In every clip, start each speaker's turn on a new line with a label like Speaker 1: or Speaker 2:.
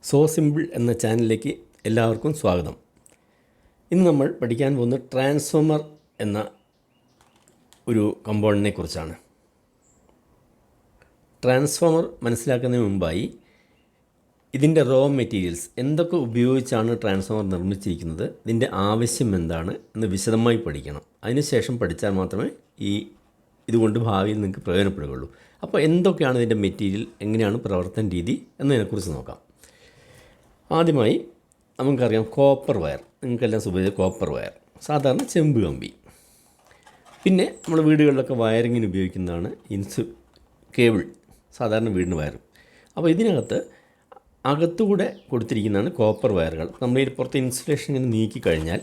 Speaker 1: So simple എന്ന ചാനലിലേക്ക് എല്ലാവർക്കും സ്വാഗതം. ഇന്ന് നമ്മൾ പഠിക്കാൻ പോകുന്നത് ട്രാൻസ്ഫോമർ എന്ന ഒരു കമ്പോണൻറ്റിനെ കുറിച്ചാണ്. ട്രാൻസ്ഫോമർ മനസ്സിലാക്കുന്നതിന് മുമ്പായി ഇതിൻ്റെ റോ മെറ്റീരിയൽസ് എന്തൊക്കെ ഉപയോഗിച്ചാണ് ട്രാൻസ്ഫോമർ നിർമ്മിച്ചിരിക്കുന്നത്, ഇതിൻ്റെ ആവശ്യം എന്താണ് എന്ന് വിശദമായി പഠിക്കണം. അതിനുശേഷം പഠിച്ചാൽ മാത്രമേ ഇതുകൊണ്ട് ഭാവിയിൽ നിങ്ങൾക്ക് പ്രയോജനപ്പെടുകയുള്ളൂ. അപ്പോൾ എന്തൊക്കെയാണ് ഇതിൻ്റെ മെറ്റീരിയൽ, എങ്ങനെയാണ് പ്രവർത്തന രീതി എന്നതിനെക്കുറിച്ച് നോക്കാം. ആദ്യമായി നമുക്കറിയാം കോപ്പർ വയർ, നിങ്ങൾക്കെല്ലാം സുപരിചിത കോപ്പർ വയർ, സാധാരണ ചെമ്പ് കമ്പി. പിന്നെ നമ്മൾ വീടുകളിലൊക്കെ വയറിങ്ങിന് ഉപയോഗിക്കുന്നതാണ് കേബിൾ, സാധാരണ വീടിന് വയർ. അപ്പോൾ ഇതിനകത്ത് അകത്തുകൂടെ കൊടുത്തിരിക്കുന്നതാണ് കോപ്പർ വയറുകൾ. നമ്മൾ ഈ പുറത്ത് ഇൻസുലേഷൻ ഇങ്ങനെ നീക്കിക്കഴിഞ്ഞാൽ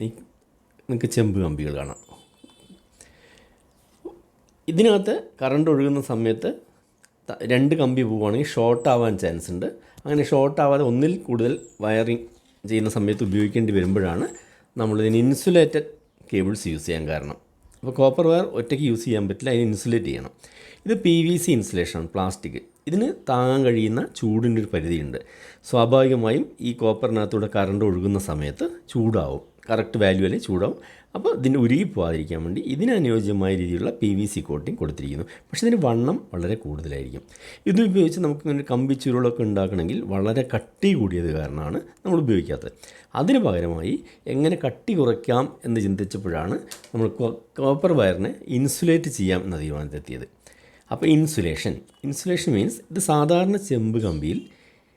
Speaker 1: നിങ്ങൾക്ക് ചെമ്പ് കമ്പികൾ കാണാം. ഇതിനകത്ത് കറണ്ട് ഒഴുകുന്ന സമയത്ത് രണ്ട് കമ്പി പോവുകയാണെങ്കിൽ ഷോർട്ട് ആവാൻ ചാൻസ് ഉണ്ട്. അങ്ങനെ ഷോർട്ട് ആവാതെ ഒന്നിൽ കൂടുതൽ വയറിങ് ചെയ്യുന്ന സമയത്ത് ഉപയോഗിക്കേണ്ടി വരുമ്പോഴാണ് നമ്മളിതിന് ഇൻസുലേറ്റഡ് കേബിൾസ് യൂസ് ചെയ്യാൻ കാരണം. അപ്പോൾ കോപ്പർ വയർ ഒറ്റയ്ക്ക് യൂസ് ചെയ്യാൻ പറ്റില്ല, അതിന് ഇൻസുലേറ്റ് ചെയ്യണം. ഇത് PVC ഇൻസുലേഷനാണ്, പ്ലാസ്റ്റിക്. ഇതിന് താങ്ങാൻ കഴിയുന്ന ചൂടിൻ്റെ ഒരു പരിധിയുണ്ട്. സ്വാഭാവികമായും ഈ കോപ്പറിനകത്തൂടെ കറണ്ട് ഒഴുകുന്ന സമയത്ത് ചൂടാവും, കറക്റ്റ് വാല്യൂ അല്ലേ ചൂടാവും. അപ്പോൾ ഇതിൻ്റെ ഉരുകി പോകാതിരിക്കാൻ വേണ്ടി ഇതിനനുയോജ്യമായ രീതിയിലുള്ള PVC കോട്ടിങ് കൊടുത്തിരിക്കുന്നു. പക്ഷേ ഇതിന് വണ്ണം വളരെ കൂടുതലായിരിക്കും. ഇത് ഉപയോഗിച്ച് നമുക്കിങ്ങനെ കമ്പി ചുരുളൊക്കെ ഉണ്ടാക്കണമെങ്കിൽ വളരെ കട്ടി കൂടിയത് കാരണമാണ് നമ്മൾ ഉപയോഗിക്കാത്തത്. അതിന് പകരമായി എങ്ങനെ കട്ടി കുറയ്ക്കാം എന്ന് ചിന്തിച്ചപ്പോഴാണ് നമ്മൾ കോപ്പർ വയറിനെ ഇൻസുലേറ്റ് ചെയ്യാം എന്ന തീരുമാനത്തിലെത്തിയത്. അപ്പോൾ ഇൻസുലേഷൻ മീൻസ് ഇത് സാധാരണ ചെമ്പ് കമ്പിയിൽ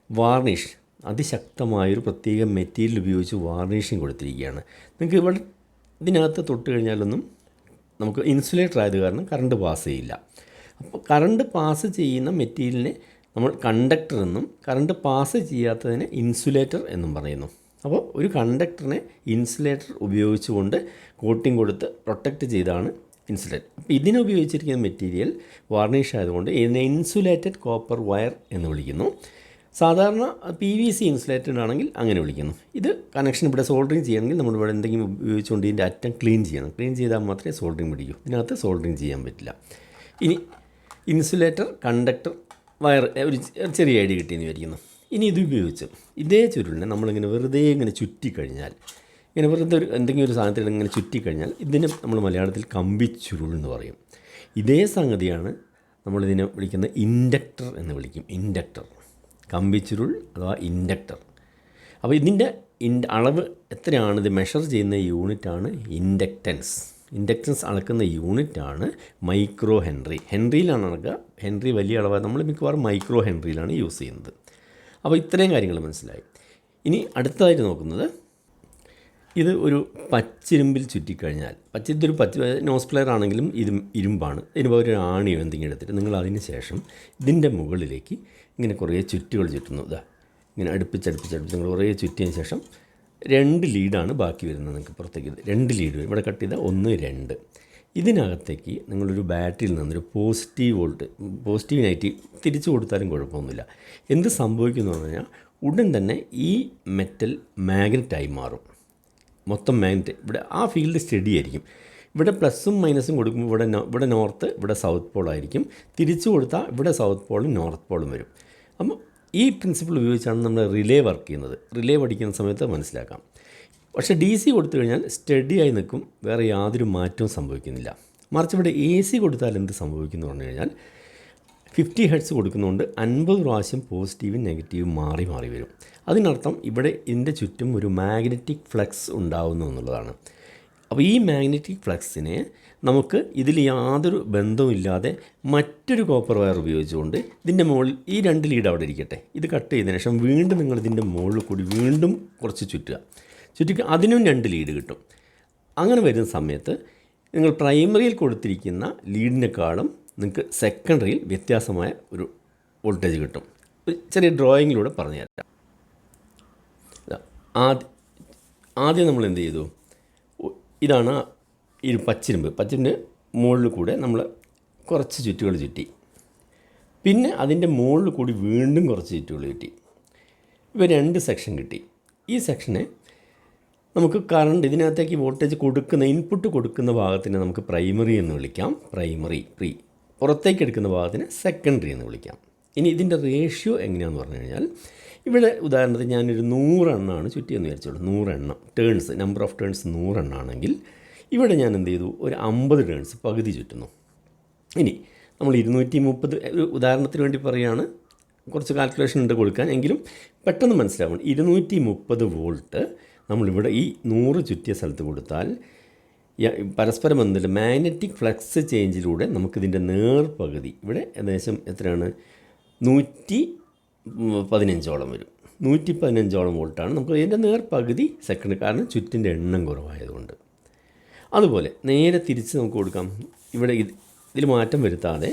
Speaker 1: വാർണിഷ്, അതിശക്തമായൊരു പ്രത്യേക മെറ്റീരിയൽ ഉപയോഗിച്ച് വാർണിഷിങ് കൊടുത്തിരിക്കുകയാണ്. നിങ്ങൾക്ക് ഇവിടെ ഇതിനകത്ത് തൊട്ട് കഴിഞ്ഞാലൊന്നും നമുക്ക് ഇൻസുലേറ്റർ ആയത് കാരണം കറണ്ട് പാസ് ചെയ്യില്ല. അപ്പോൾ കറണ്ട് പാസ് ചെയ്യുന്ന മെറ്റീരിയലിനെ നമ്മൾ കണ്ടക്ടർ എന്നും കറണ്ട് പാസ് ചെയ്യാത്തതിനെ ഇൻസുലേറ്റർ എന്നും പറയുന്നു. അപ്പോൾ ഒരു കണ്ടക്ടറിനെ ഇൻസുലേറ്റർ ഉപയോഗിച്ചുകൊണ്ട് കോട്ടിങ് കൊടുത്ത് പ്രൊട്ടക്റ്റ് ചെയ്താണ് ഇൻസുലേറ്റർ. അപ്പോൾ ഇതിനുപയോഗിച്ചിരിക്കുന്ന മെറ്റീരിയൽ വാർണിഷ് ആയതുകൊണ്ട് ഇതിനെ ഇൻസുലേറ്റഡ് കോപ്പർ വയർ എന്ന് വിളിക്കുന്നു. സാധാരണ PVC ഇൻസുലേറ്റഡ് ആണെങ്കിൽ അങ്ങനെ വിളിക്കുന്നു. ഇത് കണക്ഷൻ ഇവിടെ സോൾഡറിങ് ചെയ്യണമെങ്കിൽ നമ്മൾ ഇവിടെ എന്തെങ്കിലും ഉപയോഗിച്ചുകൊണ്ട് ഇതിൻ്റെ അറ്റം ക്ലീൻ ചെയ്യണം. ക്ലീൻ ചെയ്താൽ മാത്രമേ സോൾഡറിങ് പിടിക്കൂ. ഇതിനകത്ത് സോൾഡറിങ് ചെയ്യാൻ പറ്റില്ല. ഇനി ഇൻസുലേറ്റർ, കണ്ടക്ടർ, വയർ, ഒരു ചെറിയ ഐഡിയ കിട്ടിയെന്ന് വിചാരിക്കുന്നു. ഇനി ഇത് ഉപയോഗിച്ച് ഇതേ ചുരുളിനെ നമ്മളിങ്ങനെ വെറുതെ ഇങ്ങനെ ചുറ്റിക്കഴിഞ്ഞാൽ, ഇങ്ങനെ വെറുതെ എന്തെങ്കിലും ഒരു സാധനത്തിൽ ഇങ്ങനെ ചുറ്റിക്കഴിഞ്ഞാൽ ഇതിന് നമ്മൾ മലയാളത്തിൽ കമ്പിച്ചുരുൾ എന്ന് പറയും. ഇതേ സംഗതിയാണ് നമ്മളിതിനെ വിളിക്കുന്നത് ഇൻഡക്ടർ എന്ന് വിളിക്കും. ഇൻഡക്ടർ, കമ്പിച്ചുരുൾ അഥവാ ഇൻഡക്ടർ. അപ്പോൾ ഇതിൻ്റെ അളവ് എത്രയാണ്, ഇത് മെഷർ ചെയ്യുന്ന യൂണിറ്റാണ് ഇൻഡക്റ്റൻസ് അളക്കുന്ന യൂണിറ്റാണ് മൈക്രോ ഹെൻറി. ഹെൻറിയിലാണ് അളക്കുക. ഹെൻറി വലിയ അളവ്, നമ്മൾ മിക്കവാറും മൈക്രോ ഹെൻറിയിലാണ് യൂസ് ചെയ്യുന്നത്. അപ്പോൾ ഇത്രയും കാര്യങ്ങൾ മനസ്സിലായി. ഇനി അടുത്തതായിട്ട് നോക്കുന്നത്, ഇത് ഒരു പച്ചിരുമ്പിൽ ചുറ്റിക്കഴിഞ്ഞാൽ, ഇതൊരു നോസ് പ്ലെയർ ആണെങ്കിലും ഇത് ഇരുമ്പാണ്. ഇതിന് ഒരു ആണിയോ എന്തെങ്കിലും എടുത്തിട്ട് നിങ്ങൾ അതിന് ശേഷം ഇതിൻ്റെ മുകളിലേക്ക് ഇങ്ങനെ കുറേ ചുറ്റുകൾ ചുറ്റുന്നു. ഇങ്ങനെ അടുപ്പിച്ചടുപ്പിച്ച് നിങ്ങൾ കുറേ ചുറ്റിയതിന് ശേഷം 2 ലീഡാണ് ബാക്കി വരുന്നത്. നിങ്ങൾക്ക് പുറത്തേക്ക് 2 ലീഡ് വരും. ഇവിടെ കട്ട് ചെയ്താൽ 1, 2. ഇതിനകത്തേക്ക് നിങ്ങളൊരു ബാറ്ററിയിൽ നിന്നൊരു പോസിറ്റീവ് നെഗറ്റീവ് തിരിച്ചു കൊടുത്താലും കുഴപ്പമൊന്നുമില്ല. എന്ത് സംഭവിക്കുന്നു എന്ന് പറഞ്ഞാൽ ഉടൻ തന്നെ ഈ മെറ്റൽ മാഗ്നറ്റായി മാറും. മൊത്തം മാഗ്നറ്റ് ഇവിടെ ആ ഫീൽഡ് സ്റ്റഡി ആയിരിക്കും. ഇവിടെ പ്ലസും മൈനസും കൊടുക്കുമ്പോൾ ഇവിടെ നോർത്ത്, ഇവിടെ സൗത്ത് പോളായിരിക്കും. തിരിച്ചു കൊടുത്താൽ ഇവിടെ സൗത്ത് പോളും നോർത്ത് പോളും വരും. അപ്പോൾ ഈ പ്രിൻസിപ്പിൾ ഉപയോഗിച്ചാണ് നമ്മൾ റിലേ വർക്ക് ചെയ്യുന്നത്. റിലേ പഠിക്കുന്ന സമയത്ത് മനസ്സിലാക്കാം. പക്ഷേ DC കൊടുത്തു കഴിഞ്ഞാൽ സ്റ്റഡിയായി നിൽക്കും, വേറെ യാതൊരു മാറ്റവും സംഭവിക്കുന്നില്ല. മറിച്ച് ഇവിടെ AC കൊടുത്താൽ എന്ത് സംഭവിക്കുന്നു പറഞ്ഞു കഴിഞ്ഞാൽ 50 ഹെർട്സ് കൊടുക്കുന്നതുകൊണ്ട് 50 പ്രാവശ്യം പോസിറ്റീവും നെഗറ്റീവും മാറി വരും. അതിനർത്ഥം ഇവിടെ ഇതിൻ്റെ ചുറ്റും ഒരു മാഗ്നറ്റിക് ഫ്ലക്സ് ഉണ്ടാകുന്നു എന്നുള്ളതാണ്. അപ്പോൾ ഈ മാഗ്നറ്റിക് ഫ്ലക്സിനെ നമുക്ക് ഇതിൽ യാതൊരു ബന്ധവുമില്ലാതെ മറ്റൊരു കോപ്പർ വയർ ഉപയോഗിച്ചുകൊണ്ട് ഇതിൻ്റെ മുകളിൽ ഈ 2 ലീഡ് അവിടെ ഇരിക്കട്ടെ, ഇത് കട്ട് ചെയ്തതിന് ശേഷം വീണ്ടും നിങ്ങൾ ഇതിൻ്റെ മുകളിൽ കൂടി വീണ്ടും കുറച്ച് ചുറ്റുക, അതിനും 2 ലീഡ് കിട്ടും. അങ്ങനെ വരുന്ന സമയത്ത് നിങ്ങൾ പ്രൈമറിയിൽ കൊടുത്തിരിക്കുന്ന ലീഡിനേക്കാളും നിങ്ങൾക്ക് സെക്കൻഡറിയിൽ വ്യത്യാസമായ ഒരു വോൾട്ടേജ് കിട്ടും. ചെറിയ ഡ്രോയിങ്ങിലൂടെ പറഞ്ഞു തരാം. ആദ്യം നമ്മൾ എന്ത് ചെയ്തു, ഇതാണ് ഈ പച്ചിരുമ്പ് മുകളിൽ കൂടെ നമ്മൾ കുറച്ച് ചുറ്റുകൾ ചുറ്റി. പിന്നെ അതിൻ്റെ മുകളിൽ കൂടി വീണ്ടും കുറച്ച് ചുറ്റുകൾ ചുറ്റി. ഇപ്പോൾ 2 സെക്ഷൻ കിട്ടി. ഈ സെക്ഷനെ നമുക്ക് കറണ്ട് ഇതിനകത്തേക്ക് വോൾട്ടേജ് കൊടുക്കുന്ന ഇൻപുട്ട് കൊടുക്കുന്ന ഭാഗത്തിനെ നമുക്ക് പ്രൈമറി എന്ന് വിളിക്കാം. പുറത്തേക്ക് എടുക്കുന്ന ഭാഗത്തിന് സെക്കൻഡറി എന്ന് വിളിക്കാം. ഇനി ഇതിൻ്റെ റേഷ്യോ എങ്ങനെയാണെന്ന് പറഞ്ഞു കഴിഞ്ഞാൽ, ഇവിടെ ഉദാഹരണത്തിന് ഞാനൊരു 100 എണ്ണമാണ് ചുറ്റിയെന്ന് വിചാരിച്ചോളൂ. 100 എണ്ണം ടേൺസ്, നമ്പർ ഓഫ് ടേൺസ് 100 എണ്ണമാണെങ്കിൽ ഇവിടെ ഞാൻ എന്ത് ചെയ്തു, ഒരു 50 ടേൺസ് പകുതി ചുറ്റുന്നു. ഇനി നമ്മൾ 230, ഒരു ഉദാഹരണത്തിന് വേണ്ടി പറയുകയാണ്, കുറച്ച് കാൽക്കുലേഷൻ ഉണ്ട് കൊടുക്കാൻ, എങ്കിലും പെട്ടെന്ന് മനസ്സിലാവണം. 230 വോൾട്ട് നമ്മളിവിടെ ഈ 100 ചുറ്റിയ സ്ഥലത്ത് കൊടുത്താൽ പരസ്പരം ബന്ധത്തിൽ മാഗ്നറ്റിക് ഫ്ലക്സ് ചേഞ്ചിലൂടെ നമുക്കിതിൻ്റെ നേർപകുതി ഇവിടെ ഏകദേശം എത്രയാണ്, 115ഓളം വരും. 115ഓളം വോൾട്ടാണ് നമുക്ക് ഇതിൻ്റെ നേർപകുതി സെക്കൻഡ്, കാരണം ചുറ്റിൻ്റെ എണ്ണം കുറവായതുകൊണ്ട്. അതുപോലെ നേരെ തിരിച്ച് നമുക്ക് കൊടുക്കാം. ഇവിടെ ഇതിൽ മാറ്റം വരുത്താതെ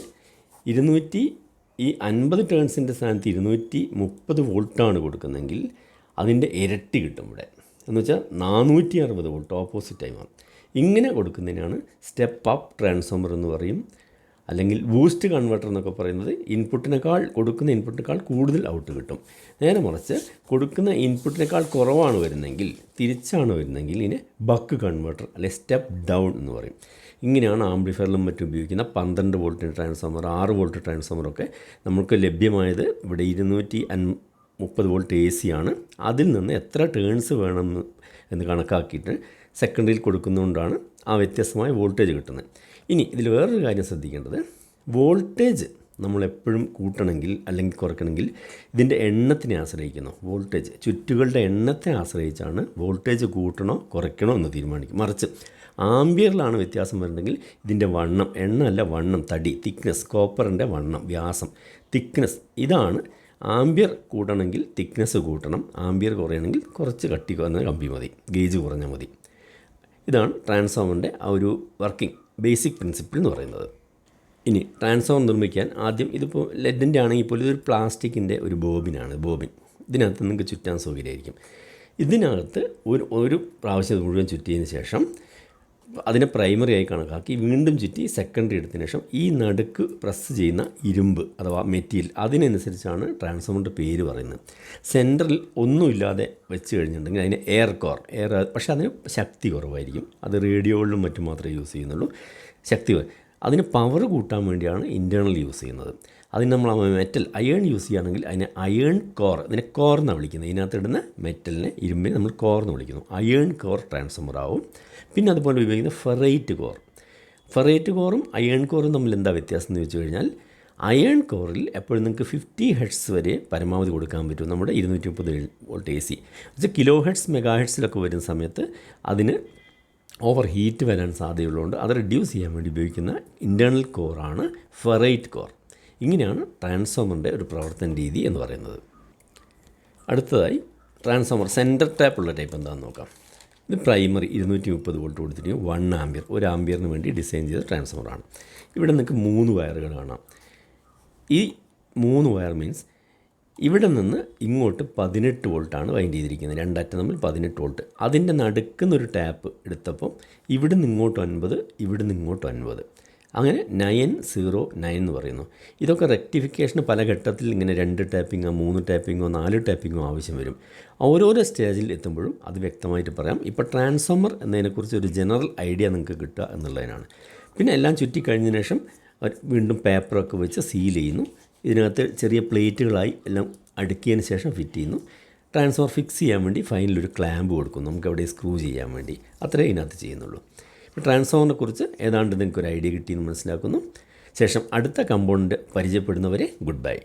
Speaker 1: 50 ടേൺസിൻ്റെ സ്ഥാനത്ത് 230 വോൾട്ടാണ് കൊടുക്കുന്നതെങ്കിൽ അതിൻ്റെ ഇരട്ടി കിട്ടും ഇവിടെ, എന്ന് വെച്ചാൽ 460 വോൾട്ട് ഓപ്പോസിറ്റായി മാറും. ഇങ്ങനെ കൊടുക്കുന്നതിനാണ് സ്റ്റെപ്പ് അപ്പ് ട്രാൻസ്ഫോമർ എന്ന് പറയും, അല്ലെങ്കിൽ ബൂസ്റ്റ് കൺവെർട്ടർ എന്നൊക്കെ പറയുന്നത്. കൊടുക്കുന്ന ഇൻപുട്ടിനേക്കാൾ കൂടുതൽ ഔട്ട് കിട്ടും. നേരെ മറിച്ച് കൊടുക്കുന്ന ഇൻപുട്ടിനേക്കാൾ കുറവാണ് വരുന്നതെങ്കിൽ, തിരിച്ചാണ് വരുന്നതെങ്കിൽ ഇതിനെ ബക്ക് കൺവെർട്ടർ അല്ലെങ്കിൽ സ്റ്റെപ്പ് ഡൗൺ എന്ന് പറയും. ഇങ്ങനെയാണ് ആംപ്ലിഫയറിലും മറ്റും ഉപയോഗിക്കുന്ന 12 വോൾട്ട് ട്രാൻസ്ഫോമർ, 6 വോൾട്ട് ട്രാൻസ്ഫോമറൊക്കെ നമുക്ക് ലഭ്യമായത്. ഇവിടെ 230 വോൾട്ട് AC ആണ്. അതിൽ നിന്ന് എത്ര ടേൺസ് വേണമെന്ന് കണക്കാക്കിയിട്ട് സെക്കൻഡറിയിൽ കൊടുക്കുന്നതുകൊണ്ടാണ് ആ വ്യത്യസ്തമായ വോൾട്ടേജ് കിട്ടുന്നത്. ഇനി ഇതിൽ വേറൊരു കാര്യം ശ്രദ്ധിക്കേണ്ടത്, വോൾട്ടേജ് നമ്മളെപ്പോഴും കൂട്ടണമെങ്കിൽ അല്ലെങ്കിൽ കുറയ്ക്കണമെങ്കിൽ ഇതിൻ്റെ എണ്ണത്തിനെ ആശ്രയിക്കുന്നു. വോൾട്ടേജ് ചുറ്റുകളുടെ എണ്ണത്തെ ആശ്രയിച്ചാണ് വോൾട്ടേജ് കൂട്ടണോ കുറയ്ക്കണോ എന്ന് തീരുമാനിക്കും. മറിച്ച് ആംബിയറിലാണ് വ്യത്യാസം വരുന്നെങ്കിൽ ഇതിൻ്റെ വണ്ണം, എണ്ണമല്ല വണ്ണം, തടി, തിക്നെസ്, കോപ്പറിൻ്റെ വണ്ണം, വ്യാസം, തിക്നെസ്, ഇതാണ്. ആംബിയർ കൂട്ടണമെങ്കിൽ തിക്നെസ് കൂട്ടണം, ആംബിയർ കുറയണമെങ്കിൽ കുറച്ച് കട്ടി കുറഞ്ഞ കമ്പി മതി, ഗേജ് കുറഞ്ഞ മതി. ഇതാണ് ട്രാൻസ്ഫോമറിൻ്റെ ആ ഒരു വർക്കിംഗ് ബേസിക് പ്രിൻസിപ്പിൾ എന്ന് പറയുന്നത്. ഇനി ട്രാൻസ്ഫോമർ നിർമ്മിക്കാൻ ആദ്യം, ഇതിപ്പോൾ ലെഡിൻ്റെ ആണെങ്കിൽ പോലും ഇതൊരു പ്ലാസ്റ്റിക്കിൻ്റെ ഒരു ബോബിനാണ്. ഇതിനകത്ത് നിങ്ങൾക്ക് ചുറ്റാൻ സൗകര്യമായിരിക്കും. ഇതിനകത്ത് ഒരു പ്രാവശ്യം മുഴുവൻ ചുറ്റിയതിന് ശേഷം അതിനെ പ്രൈമറി ആയി കണക്കാക്കി വീണ്ടും ചുറ്റി സെക്കൻഡറി എടുത്തതിന് ശേഷം ഈ നടുക്ക് പ്രസ് ചെയ്യുന്ന ഇരുമ്പ് അഥവാ മെറ്റീരിയൽ, അതിനനുസരിച്ചാണ് ട്രാൻസ്ഫോമറിൻ്റെ പേര് പറയുന്നത്. സെൻറ്ററിൽ ഒന്നുമില്ലാതെ വെച്ച് കഴിഞ്ഞിട്ടുണ്ടെങ്കിൽ അതിന് എയർ കോർ, പക്ഷേ അതിന് ശക്തി കുറവായിരിക്കും. അത് റേഡിയോകളിലും മറ്റും മാത്രമേ യൂസ് ചെയ്യുന്നുള്ളൂ. അതിന് പവർ കൂട്ടാൻ വേണ്ടിയാണ് ഇൻറ്റേർണൽ യൂസ് ചെയ്യുന്നത്. അതിന് നമ്മൾ മെറ്റൽ അയേൺ യൂസ് ചെയ്യുകയാണെങ്കിൽ അതിനെ അയേൺ കോർ, ഇതിനെ കോർ എന്നാണ് വിളിക്കുന്നത്. ഇതിനകത്തിടുന്ന മെറ്റലിനെ, ഇരുമ്പിനെ നമ്മൾ കോർ എന്ന് വിളിക്കുന്നു. അയേൺ കോർ ട്രാൻസ്ഫോമർ ആവും. പിന്നെ അതുപോലെ ഉപയോഗിക്കുന്ന ഫെറൈറ്റ് കോറും അയേൺ കോറും തമ്മിൽ എന്താ വ്യത്യാസം എന്ന് വെച്ച് കഴിഞ്ഞാൽ, അയേൺ കോറിൽ എപ്പോഴും നിങ്ങൾക്ക് 50 ഹെർട്സ് വരെ പരമാവധി കൊടുക്കാൻ പറ്റും. നമ്മുടെ 230 volt AC kilohertz, mega ഹെർട്സിലൊക്കെ വരുന്ന സമയത്ത് അതിന് ഓവർ ഹീറ്റ് വരാൻ സാധ്യതയുള്ളതുകൊണ്ട് അത് റെഡ്യൂസ് ചെയ്യാൻ വേണ്ടി ഉപയോഗിക്കുന്ന ഇൻറ്റേർണൽ കോറാണ് ഫെറൈറ്റ് കോർ. ഇങ്ങനെയാണ് ട്രാൻസ്ഫോമറിൻ്റെ ഒരു പ്രവർത്തന രീതി എന്ന് പറയുന്നത്. അടുത്തതായി ട്രാൻസ്ഫോമർ സെൻറ്റർ ടാപ്പുള്ള ടൈപ്പ് എന്താണെന്ന് നോക്കാം. ഇത് പ്രൈമറി 230 വോൾട്ട് കൊടുത്തിട്ട് 1 ആംബിയർ, 1 ആംബിയറിന് വേണ്ടി ഡിസൈൻ ചെയ്ത ട്രാൻസ്ഫോമറാണ്. ഇവിടെ നിങ്ങൾക്ക് 3 വയറുകൾ കാണാം. ഈ 3 വയർ മീൻസ് ഇവിടെ നിന്ന് ഇങ്ങോട്ട് 18 വോൾട്ടാണ് വൈൻഡ് ചെയ്തിരിക്കുന്നത്. രണ്ടറ്റം തമ്മിൽ 18 വോൾട്ട്. അതിൻ്റെ നടുക്കുന്നൊരു ടാപ്പ് എടുത്തപ്പോൾ ഇവിടെ നിന്ന് ഇങ്ങോട്ട് 9, ഇവിടെ നിന്ന് ഇങ്ങോട്ട് 9, അങ്ങനെ 909 എന്ന് പറയുന്നു. ഇതൊക്കെ റെക്ടിഫിക്കേഷന് പല ഘട്ടത്തിൽ ഇങ്ങനെ 2 ടാപ്പിങ്ങോ 3 ടാപ്പിങ്ങോ 4 ടാപ്പിങ്ങോ ആവശ്യം വരും. ഓരോരോ സ്റ്റേജിൽ എത്തുമ്പോഴും അത് വ്യക്തമായിട്ട് പറയാം. ഇപ്പോൾ ട്രാൻസ്ഫോമർ എന്നതിനെക്കുറിച്ച് ഒരു ജനറൽ ഐഡിയ നിങ്ങൾക്ക് കിട്ടുക എന്നുള്ളതിനാണ്. പിന്നെ എല്ലാം ചുറ്റിക്കഴിഞ്ഞതിന് ശേഷം വീണ്ടും പേപ്പറൊക്കെ വെച്ച് സീൽ ചെയ്യുന്നു. ഇതിനകത്ത് ചെറിയ പ്ലേറ്റുകളായി എല്ലാം അടുക്കിയതിന് ശേഷം ഫിറ്റ് ചെയ്യുന്നു. ട്രാൻസ്ഫോമർ ഫിക്സ് ചെയ്യാൻ വേണ്ടി ഫൈനലൊരു ക്ലാമ്പ് കൊടുക്കും, നമുക്ക് അവിടെ സ്ക്രൂ ചെയ്യാൻ വേണ്ടി. അത്രേ ഇതിനകത്ത് ചെയ്യുന്നുള്ളൂ. ഇപ്പോൾ ട്രാൻസ്ഫോമറിനെ കുറിച്ച് ഏതാണ്ട് നിങ്ങൾക്കൊരു ഐഡിയ കിട്ടിയെന്ന് മനസ്സിലാക്കുന്നു. ശേഷം അടുത്ത കമ്പോണൻറ്റ് പരിചയപ്പെടുന്നവരെ ഗുഡ് ബൈ.